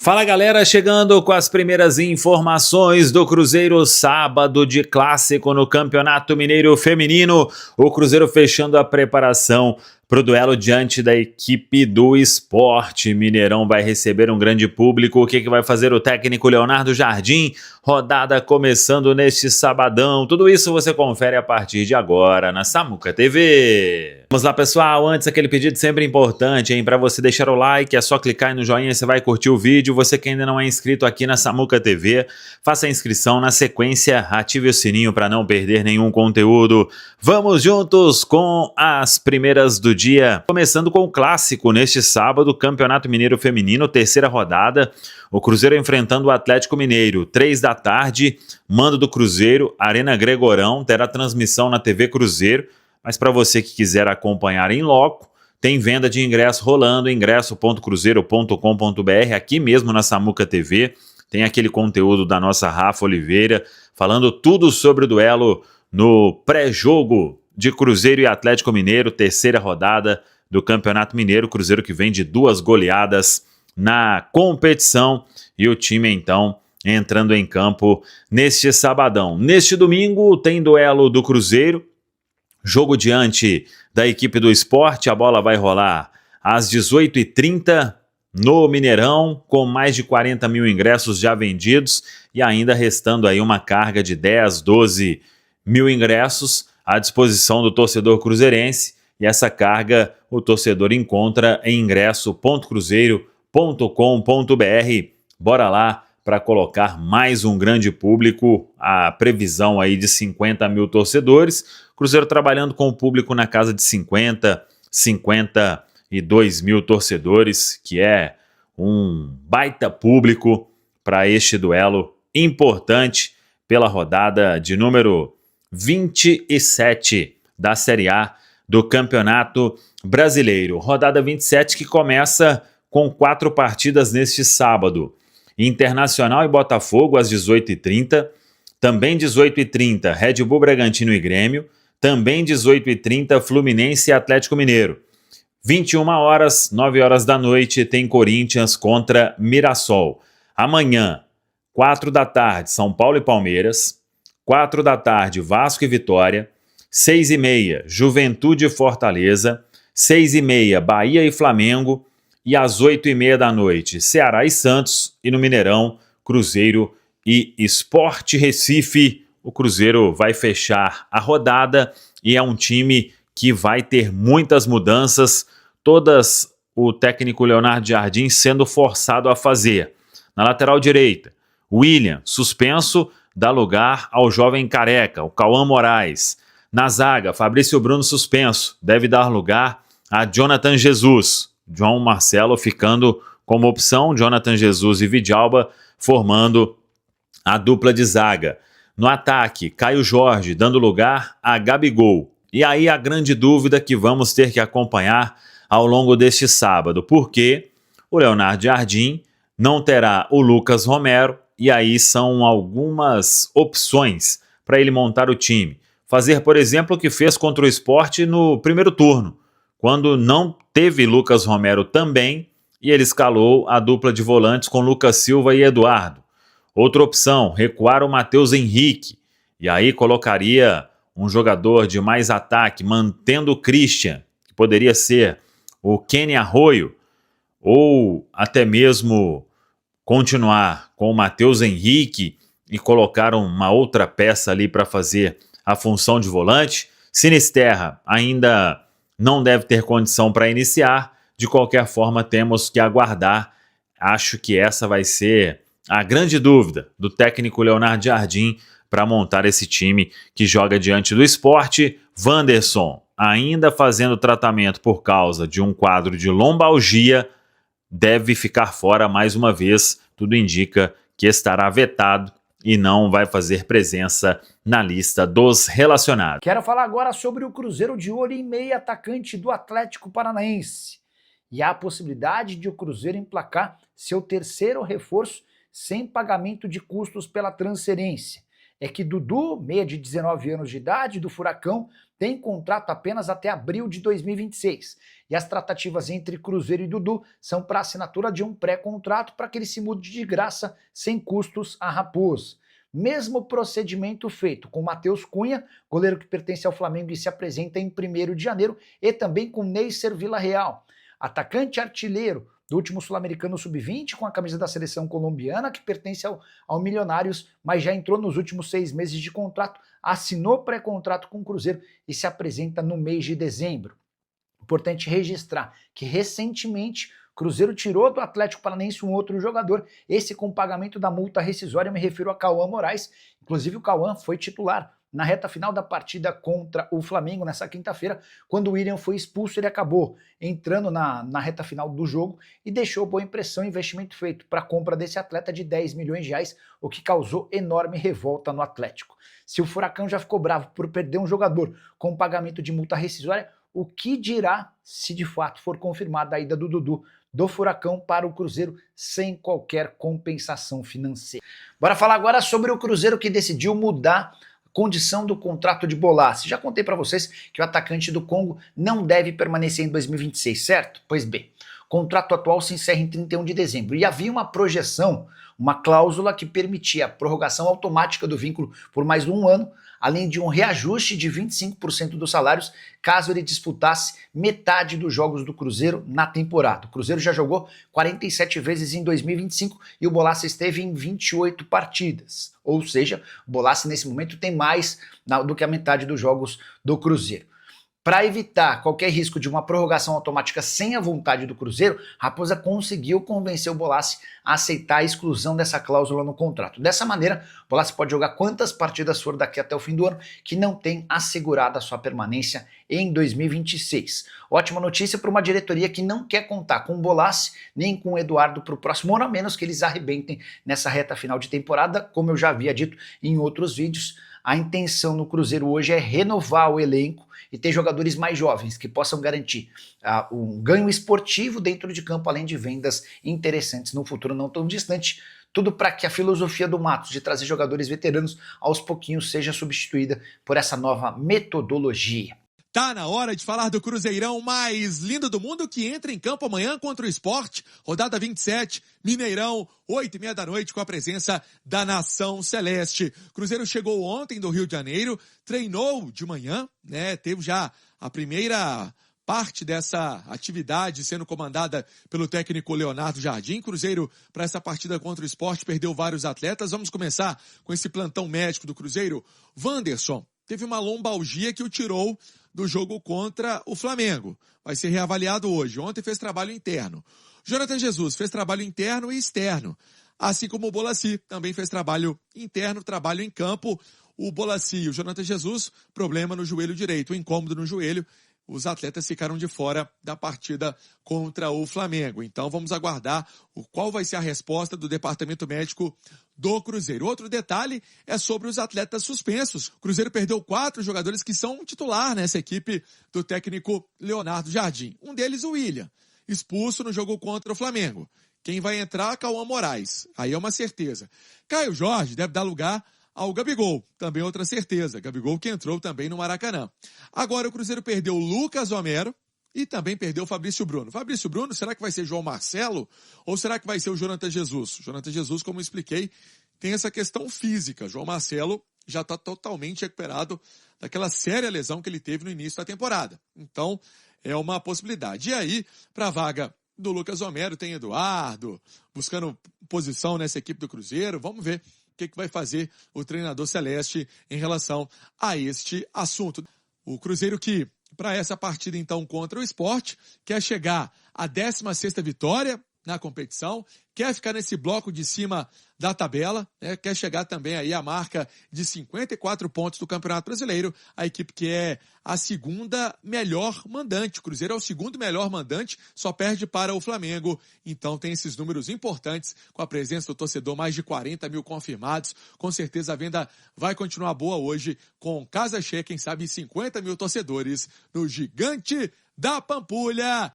Fala galera, chegando com as primeiras informações do Cruzeiro, sábado de clássico no Campeonato Mineiro Feminino. O Cruzeiro fechando a preparação para o duelo diante da equipe do Sport. Mineirão vai receber um grande público. O que vai fazer o técnico Leonardo Jardim? Rodada começando neste sabadão. Tudo isso você confere a partir de agora na Samuca TV. Vamos lá, pessoal. Antes, aquele pedido sempre importante, hein? Para você deixar o like, é só clicar aí no joinha, você vai curtir o vídeo. Você que ainda não é inscrito aqui na Samuca TV, faça a inscrição. Na sequência, ative o sininho para não perder nenhum conteúdo. Vamos juntos com as primeiras do dia. Começando com o clássico neste sábado, Campeonato Mineiro Feminino, terceira rodada. O Cruzeiro enfrentando o Atlético Mineiro, 3 da tarde, mando do Cruzeiro, Arena Gregorão, terá transmissão na TV Cruzeiro. Mas para você que quiser acompanhar em loco, tem venda de ingresso rolando, ingresso.cruzeiro.com.br, aqui mesmo na Samuca TV. Tem aquele conteúdo da nossa Rafa Oliveira, falando tudo sobre o duelo no pré-jogo de Cruzeiro e Atlético Mineiro, terceira rodada do Campeonato Mineiro. Cruzeiro que vem de 2 goleadas na competição e o time então entrando em campo neste sabadão. Neste domingo tem duelo do Cruzeiro, jogo diante da equipe do Sport. A bola vai rolar às 18h30 no Mineirão, com mais de 40 mil ingressos já vendidos e ainda restando aí uma carga de 10, 12 mil ingressos à disposição do torcedor cruzeirense. E essa carga o torcedor encontra em ingresso.cruzeiro.com.br. Bora lá para colocar mais um grande público, a previsão aí de 50 mil torcedores. Cruzeiro trabalhando com o público na casa de 52 mil torcedores, que é um baita público para este duelo importante pela rodada de número 27 da Série A do Campeonato Brasileiro. Rodada 27 que começa com 4 partidas neste sábado. Internacional e Botafogo às 18h30, também 18h30 Red Bull Bragantino e Grêmio, também 18h30 Fluminense e Atlético Mineiro. 21 horas, 9 horas da noite, tem Corinthians contra Mirassol. Amanhã, 4 da tarde, São Paulo e Palmeiras, 4 da tarde, Vasco e Vitória, 6h30, Juventude e Fortaleza, 6h30, Bahia e Flamengo, e às 8h30 da noite, Ceará e Santos, e no Mineirão, Cruzeiro e Sport Recife. O Cruzeiro vai fechar a rodada e é um time que vai ter muitas mudanças, todas o técnico Leonardo Jardim sendo forçado a fazer. Na lateral direita, William, suspenso, dá lugar ao jovem careca, o Cauã Moraes. Na zaga, Fabrício Bruno suspenso, deve dar lugar a Jonathan Jesus. João Marcelo ficando como opção, Jonathan Jesus e Vidalba formando a dupla de zaga. No ataque, Caio Jorge dando lugar a Gabigol. E aí a grande dúvida que vamos ter que acompanhar ao longo deste sábado, porque o Leonardo Jardim não terá o Lucas Romero, e aí são algumas opções para ele montar o time. Fazer, por exemplo, o que fez contra o Sport no primeiro turno, quando não teve Lucas Romero também, e ele escalou a dupla de volantes com Lucas Silva e Eduardo. Outra opção, recuar o Matheus Henrique, e aí colocaria um jogador de mais ataque, mantendo o Christian, que poderia ser o Kenny Arroio, ou até mesmo continuar com o Matheus Henrique e colocar uma outra peça ali para fazer a função de volante. Sinisterra ainda não deve ter condição para iniciar. De qualquer forma, temos que aguardar. Acho que essa vai ser a grande dúvida do técnico Leonardo Jardim para montar esse time que joga diante do Sport. Wanderson, ainda fazendo tratamento por causa de um quadro de lombalgia, deve ficar fora mais uma vez. Tudo indica que estará vetado e não vai fazer presença na lista dos relacionados. Quero falar agora sobre o Cruzeiro de olho em meio atacante do Atlético Paranaense. E há a possibilidade de o Cruzeiro emplacar seu terceiro reforço sem pagamento de custos pela transferência. é que Dudu, meia de 19 anos de idade, do Furacão, tem contrato apenas até abril de 2026. E as tratativas entre Cruzeiro e Dudu são para assinatura de um pré-contrato para que ele se mude de graça, sem custos, a Raposa. Mesmo procedimento feito com Matheus Cunha, goleiro que pertence ao Flamengo e se apresenta em 1º de janeiro, e também com Neisser Villarreal, atacante artilheiro do último Sul-Americano Sub-20, com a camisa da seleção colombiana, que pertence ao Milionários, mas já entrou nos últimos 6 meses de contrato, assinou pré-contrato com o Cruzeiro e se apresenta no mês de dezembro. Importante registrar que recentemente o Cruzeiro tirou do Atlético Paranaense um outro jogador, esse com pagamento da multa rescisória, eu me refiro a Cauã Moraes. Inclusive o Cauã foi titular na reta final da partida contra o Flamengo nessa quinta-feira, quando o William foi expulso. Ele acabou entrando na reta final do jogo e deixou boa impressão. Investimento feito para a compra desse atleta de 10 milhões de reais, o que causou enorme revolta no Atlético. Se o Furacão já ficou bravo por perder um jogador com pagamento de multa rescisória, o que dirá se de fato for confirmada a ida do Dudu do Furacão para o Cruzeiro sem qualquer compensação financeira? Bora falar agora sobre o Cruzeiro, que decidiu mudar a condição do contrato de Bolasie. Já contei para vocês que o atacante do Congo não deve permanecer em 2026, certo? Pois bem, o contrato atual se encerra em 31 de dezembro e havia uma projeção, uma cláusula que permitia a prorrogação automática do vínculo por mais um ano, além de um reajuste de 25% dos salários caso ele disputasse metade dos jogos do Cruzeiro na temporada. O Cruzeiro já jogou 47 vezes em 2025 e o Bolasie esteve em 28 partidas. Ou seja, o Bolasie nesse momento tem mais do que a metade dos jogos do Cruzeiro. Para evitar qualquer risco de uma prorrogação automática sem a vontade do Cruzeiro, Raposa conseguiu convencer o Bolasie a aceitar a exclusão dessa cláusula no contrato. Dessa maneira, o Bolasie pode jogar quantas partidas for daqui até o fim do ano, que não tem assegurada a sua permanência em 2026. Ótima notícia para uma diretoria que não quer contar com o Bolasie nem com o Eduardo para o próximo ano, a menos que eles arrebentem nessa reta final de temporada. Como eu já havia dito em outros vídeos, a intenção no Cruzeiro hoje é renovar o elenco e ter jogadores mais jovens que possam garantir um ganho esportivo dentro de campo, além de vendas interessantes no futuro não tão distante. Tudo para que a filosofia do Matos de trazer jogadores veteranos aos pouquinhos seja substituída por essa nova metodologia. Tá na hora de falar do Cruzeirão mais lindo do mundo, que entra em campo amanhã contra o Sport, rodada 27, Mineirão, 8h30 da noite, com a presença da Nação Celeste. Cruzeiro chegou ontem do Rio de Janeiro, treinou de manhã, né? Teve já a primeira parte dessa atividade sendo comandada pelo técnico Leonardo Jardim. Cruzeiro, para essa partida contra o Sport, perdeu vários atletas. Vamos começar com esse plantão médico do Cruzeiro. Wanderson teve uma lombalgia que o tirou do jogo contra o Flamengo. Vai ser reavaliado hoje. Ontem fez trabalho interno. Jonathan Jesus fez trabalho interno e externo. Assim como o Bolasie também fez trabalho interno, trabalho em campo. O Bolasie e o Jonathan Jesus, problema no joelho direito, incômodo no joelho. Os atletas ficaram de fora da partida contra o Flamengo. Então vamos aguardar qual vai ser a resposta do departamento médico do Cruzeiro. Outro detalhe é sobre os atletas suspensos. O Cruzeiro perdeu 4 jogadores que são titular nessa equipe do técnico Leonardo Jardim. Um deles, o William, expulso no jogo contra o Flamengo. Quem vai entrar, Cauã Moraes. Aí é uma certeza. Caio Jorge deve dar lugar ao Gabigol, também outra certeza. Gabigol que entrou também no Maracanã. Agora o Cruzeiro perdeu o Lucas Homero e também perdeu o Fabrício Bruno. Fabrício Bruno, será que vai ser João Marcelo ou será que vai ser o Jonathan Jesus? O Jonathan Jesus, como eu expliquei, tem essa questão física. João Marcelo já está totalmente recuperado daquela séria lesão que ele teve no início da temporada. Então, é uma possibilidade. E aí, para a vaga do Lucas Homero, tem Eduardo, buscando posição nessa equipe do Cruzeiro. Vamos ver o que vai fazer o treinador celeste em relação a este assunto. O Cruzeiro que, para essa partida então contra o Sport, quer chegar à 16ª vitória na competição, quer ficar nesse bloco de cima da tabela, né? Quer chegar também aí à marca de 54 pontos do Campeonato Brasileiro, a equipe que é a segunda melhor mandante. O Cruzeiro é o segundo melhor mandante, só perde para o Flamengo. Então tem esses números importantes, com a presença do torcedor, mais de 40 mil confirmados. Com certeza a venda vai continuar boa hoje, com casa cheia, quem sabe 50 mil torcedores no Gigante da Pampulha.